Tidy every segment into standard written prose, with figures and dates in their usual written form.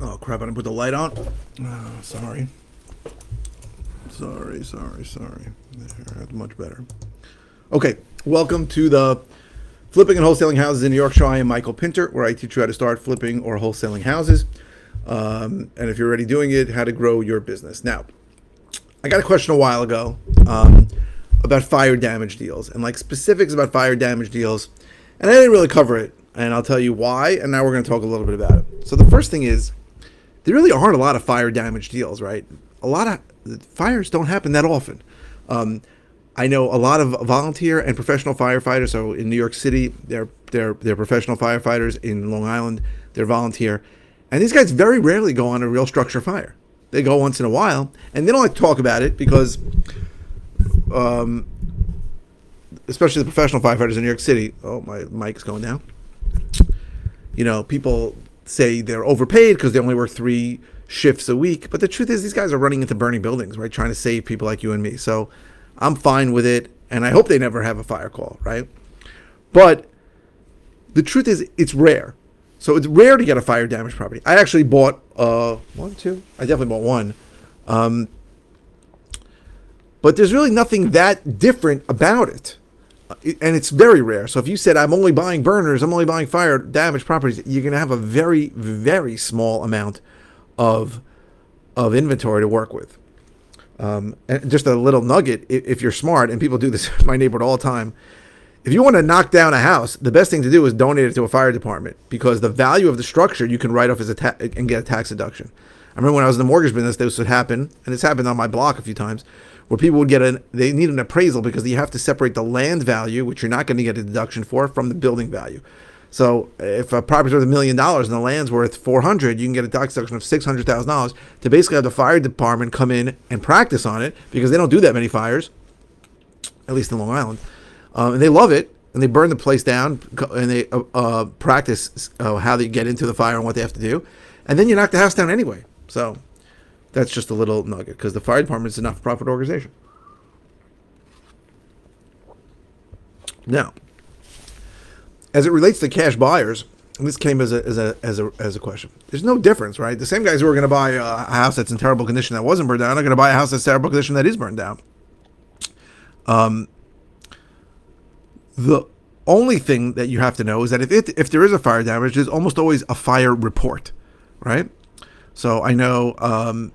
Oh crap, I didn't put the light on. Sorry. Sorry. There, that's much better. Okay, welcome to the Flipping and Wholesaling Houses in New York show. I am Michael Pinter, where I teach you how to start flipping or wholesaling houses. And if you're already doing it, how to grow your business. Now, I got a question a while ago about fire damage deals and like specifics about fire damage deals. And I didn't really cover it. And I'll tell you why. And now we're going to talk a little bit about it. So the first thing is, there really aren't a lot of fire damage deals, right? A lot of fires don't happen that often. I know a lot of volunteer and professional firefighters. So in New York City, they're professional firefighters. In Long Island, they're volunteer. And these guys very rarely go on a real structure fire. They go once in a while, and they don't like to talk about it because, especially the professional firefighters in New York City. Oh, my mic's going down. You know, people say they're overpaid because they only work 3 shifts a week. But the truth is, these guys are running into burning buildings, right? Trying to save people like you and me. So I'm fine with it. And I hope they never have a fire call, right? But the truth is, it's rare. So it's rare to get a fire damaged property. I actually bought one, two. I definitely bought one. But there's really nothing that different about it. And it's very rare. So if you said, I'm only buying burners, I'm only buying fire damaged properties, you're going to have a very, very small amount of inventory to work with. And just a little nugget, if you're smart, and people do this in my neighborhood all the time, if you want to knock down a house, the best thing to do is donate it to a fire department, because the value of the structure you can write off as and get a tax deduction. I remember when I was in the mortgage business, this would happen, and it's happened on my block a few times, where people would they need an appraisal because you have to separate the land value, which you're not going to get a deduction for, from the building value. So if a property's worth $1 million and the land's worth $400,000, you can get a tax deduction of $600,000 to basically have the fire department come in and practice on it, because they don't do that many fires, at least in Long Island. And they love it, and they burn the place down, and they practice how they get into the fire and what they have to do. And then you knock the house down anyway. So that's just a little nugget, because the fire department is a not-for-profit organization. Now, as it relates to cash buyers, and this came as a question. There's no difference, right? The same guys who are going to buy a house that's in terrible condition that wasn't burned down are going to buy a house that's in terrible condition that is burned down. The only thing that you have to know is that if there is a fire damage, there's almost always a fire report, right? So I know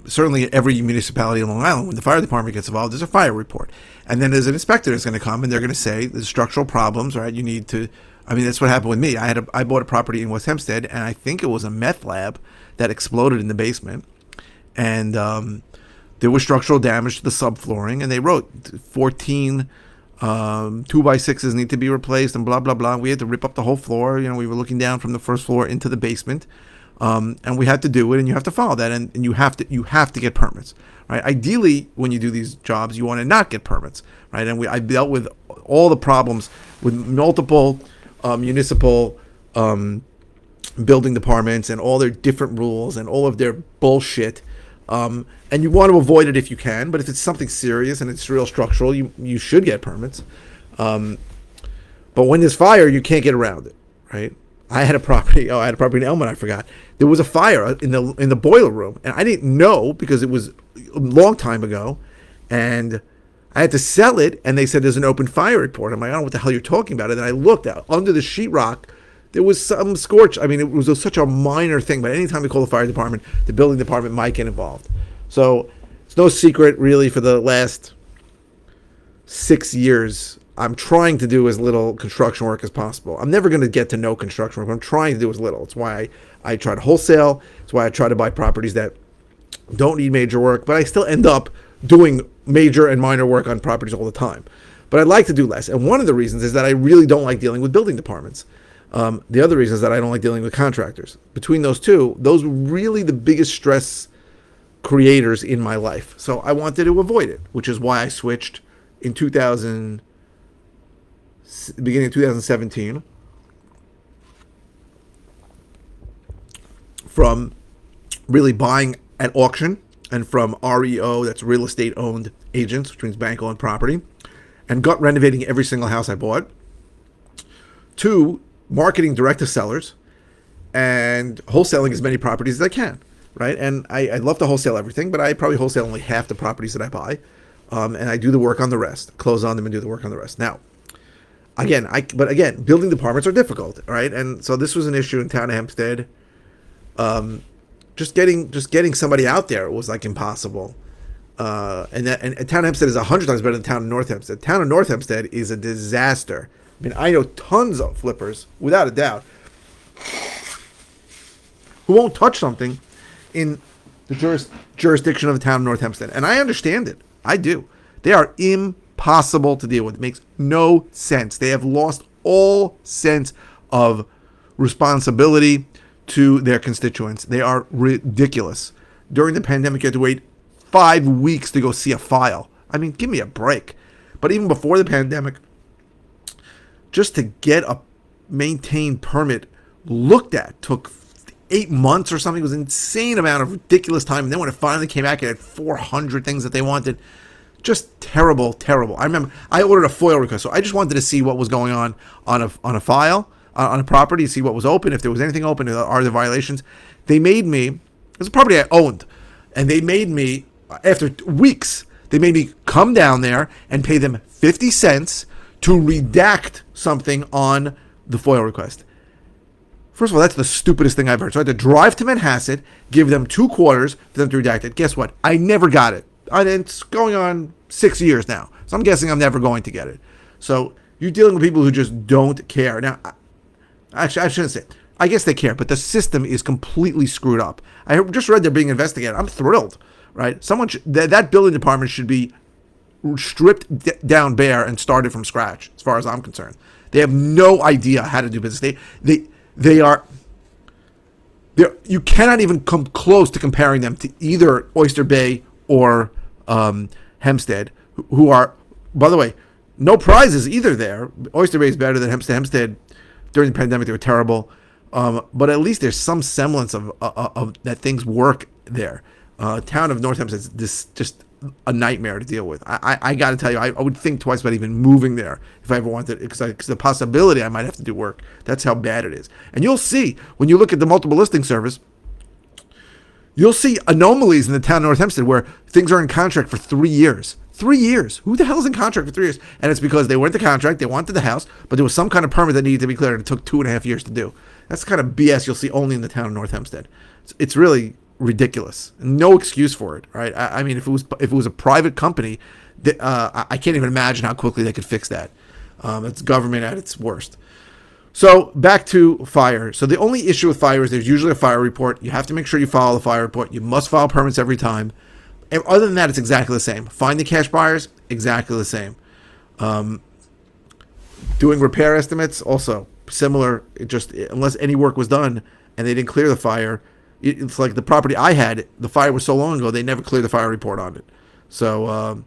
certainly every municipality in Long Island, when the fire department gets involved, there's a fire report. And then there's an inspector that's going to come, and they're going to say there's structural problems, right? You need to, I mean, that's what happened with me. I bought a property in West Hempstead, and I think it was a meth lab that exploded in the basement. And there was structural damage to the subflooring, and they wrote 14 2x6s need to be replaced and blah, blah, blah. We had to rip up the whole floor. You know, we were looking down from the first floor into the basement. And we had to do it, and you have to follow that, and you have to get permits, right? Ideally, when you do these jobs, you want to not get permits, right? And I dealt with all the problems with multiple municipal building departments and all their different rules and all of their bullshit. And you want to avoid it if you can, but if it's something serious and it's real structural, you should get permits. But when there's fire, you can't get around it, right? I had a property in Elmwood, I forgot. There was a fire in the boiler room, and I didn't know because it was a long time ago, and I had to sell it, and they said there's an open fire report. I'm like, I don't know what the hell you're talking about. And then I looked out under the sheetrock. There was some scorch. I mean, it was such a minor thing, but anytime we call the fire department, the building department might get involved. So it's no secret, really, for the last 6 years, I'm trying to do as little construction work as possible. I'm never going to get to no construction work, but I'm trying to do as little. It's why I try to wholesale. It's why I try to buy properties that don't need major work, but I still end up doing major and minor work on properties all the time. But I'd like to do less. And one of the reasons is that I really don't like dealing with building departments. The other reason is that I don't like dealing with contractors. Between those two, those were really the biggest stress creators in my life. So I wanted to avoid it, which is why I switched in beginning of 2017 from really buying at auction and from REO, that's real estate owned agents, which means bank owned property, and gut renovating every single house I bought, to marketing direct to sellers and wholesaling as many properties as I can. right? And I love to wholesale everything, but I probably wholesale only half the properties that I buy, and I do the work on the rest, close on them and do the work on the rest. Now, but again, building departments are difficult, right? And so this was an issue in town of Hempstead. Just getting somebody out there was like impossible. And town of Hempstead is 100 times better than town of North Hempstead. Town of North Hempstead is a disaster. I mean, I know tons of flippers, without a doubt, who won't touch something in the jurisdiction of the town of North Hempstead. And I understand it. I do. They are impossible to deal with. It makes no sense. They have lost all sense of responsibility to their constituents. They are ridiculous. During the pandemic, you had to wait 5 weeks to go see a file. I mean, give me a break. But even before the pandemic, just to get a maintained permit looked at took 8 months or something. It was an insane amount of ridiculous time. And then when it finally came back, it had 400 things that they wanted. Just terrible. I remember I ordered a FOIL request, so I just wanted to see what was going on a file, on a property, see what was open, if there was anything open, are there violations. They made me, it was a property I owned, and they made me, after weeks, they made me come down there and pay them 50 cents to redact something on the FOIL request. First of all, that's the stupidest thing I've heard. So I had to drive to Manhasset, give them 2 quarters for them to redact it. Guess what? I never got it. It's going on 6 years now. So I'm guessing I'm never going to get it. So you're dealing with people who just don't care. Now, actually, I shouldn't say it. I guess they care, but the system is completely screwed up. I just read they're being investigated. I'm thrilled, right? That building department should be stripped down bare and started from scratch, as far as I'm concerned. They have no idea how to do business. They are. You cannot even come close to comparing them to either Oyster Bay or Hempstead, who are, by the way, no prizes either there. Oyster Bay is better than Hempstead. Hempstead, during the pandemic, they were terrible. But at least there's some semblance of that things work there. Town of North Hempstead is just a nightmare to deal with. I got to tell you, I would think twice about even moving there if I ever wanted, because the possibility I might have to do work. That's how bad it is. And you'll see, when you look at the multiple listing service, you'll see anomalies in the town of North Hempstead where things are in contract for 3 years. 3 years. Who the hell is in contract for 3 years? And it's because they went to contract, they wanted the house, but there was some kind of permit that needed to be cleared, and it took 2.5 years to do. That's the kind of BS you'll see only in the town of North Hempstead. It's really ridiculous. No excuse for it, right? I mean, if it was a private company, I can't even imagine how quickly they could fix that. It's government at its worst. So back to fire. So the only issue with fire is there's usually a fire report. You have to make sure you follow the fire report. You must file permits every time. And other than that, it's exactly the same. Find the cash buyers, exactly the same. Doing repair estimates, also similar. Just unless any work was done and they didn't clear the fire, it's like the property I had. The fire was so long ago they never cleared the fire report on it. So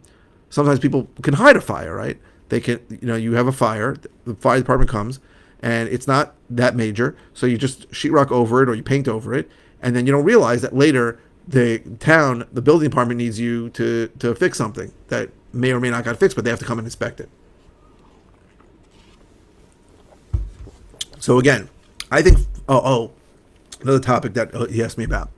sometimes people can hide a fire, right? They can, you have a fire. The fire department comes, and it's not that major, so you just sheetrock over it or you paint over it, and then you don't realize that later the building department needs you to fix something that may or may not got fixed, but they have to come and inspect it. So again, I think, another topic that he asked me about.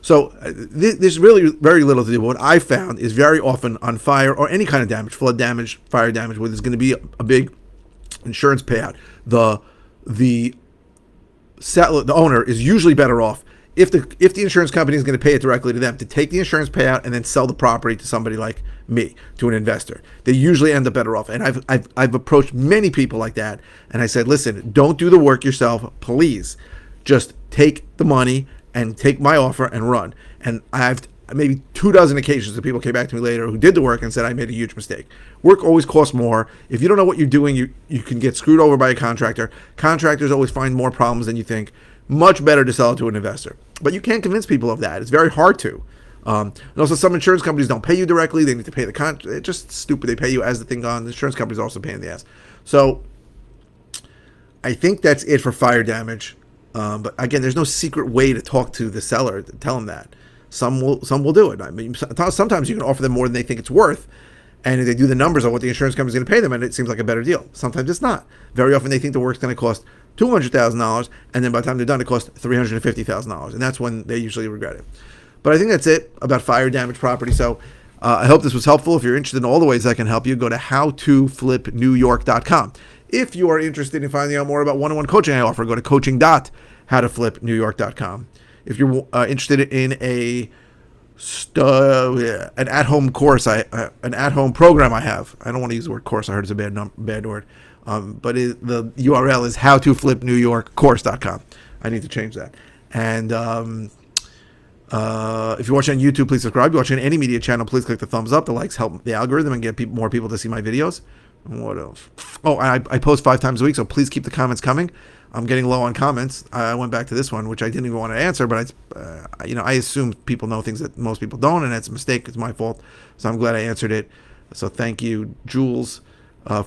So there's really very little to do. What I found is very often on fire or any kind of damage, flood damage, fire damage, where there's going to be a big insurance payout, the owner is usually better off if the insurance company is going to pay it directly to them to take the insurance payout and then sell the property to somebody like me, to an investor. They usually end up better off. And I've approached many people like that, and I said, listen, don't do the work yourself, please. Just take the money and take my offer and run. And I've maybe 24 occasions that people came back to me later who did the work and said I made a huge mistake. Work always costs more. If you don't know what you're doing, you can get screwed over by a contractor. Contractors always find more problems than you think. Much better to sell it to an investor. But you can't convince people of that. It's very hard to. And also, some insurance companies don't pay you directly. They need to pay the contract. It's just stupid. They pay you as the thing on. The insurance companies also pay in the ass. So I think that's it for fire damage. But again, there's no secret way to talk to the seller to tell them that. Some will do it. I mean, sometimes you can offer them more than they think it's worth, and they do the numbers on what the insurance company is going to pay them, and it seems like a better deal. Sometimes it's not. Very often they think the work's going to cost $200,000, and then by the time they're done, it costs $350,000, and that's when they usually regret it. But I think that's it about fire damage property. So I hope this was helpful. If you're interested in all the ways I can help you, go to howtoflipnewyork.com. If you are interested in finding out more about one-on-one coaching I offer, go to coaching.howtoflipnewyork.com. If you're interested in an at-home course, an at-home program I have. I don't want to use the word course. I heard it's a bad word. But the URL is howtoflipnewyorkcourse.com. I need to change that. And if you're watching on YouTube, please subscribe. If you're watching any media channel, please click the thumbs up. The likes help the algorithm and get more people to see my videos. What else? Oh, I post 5 times a week, so please keep the comments coming. I'm getting low on comments. I went back to this one, which I didn't even want to answer, but I assume people know things that most people don't, and it's a mistake. It's my fault. So I'm glad I answered it. So thank you, Jules,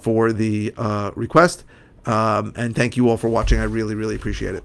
for the request. And thank you all for watching. I really, really appreciate it.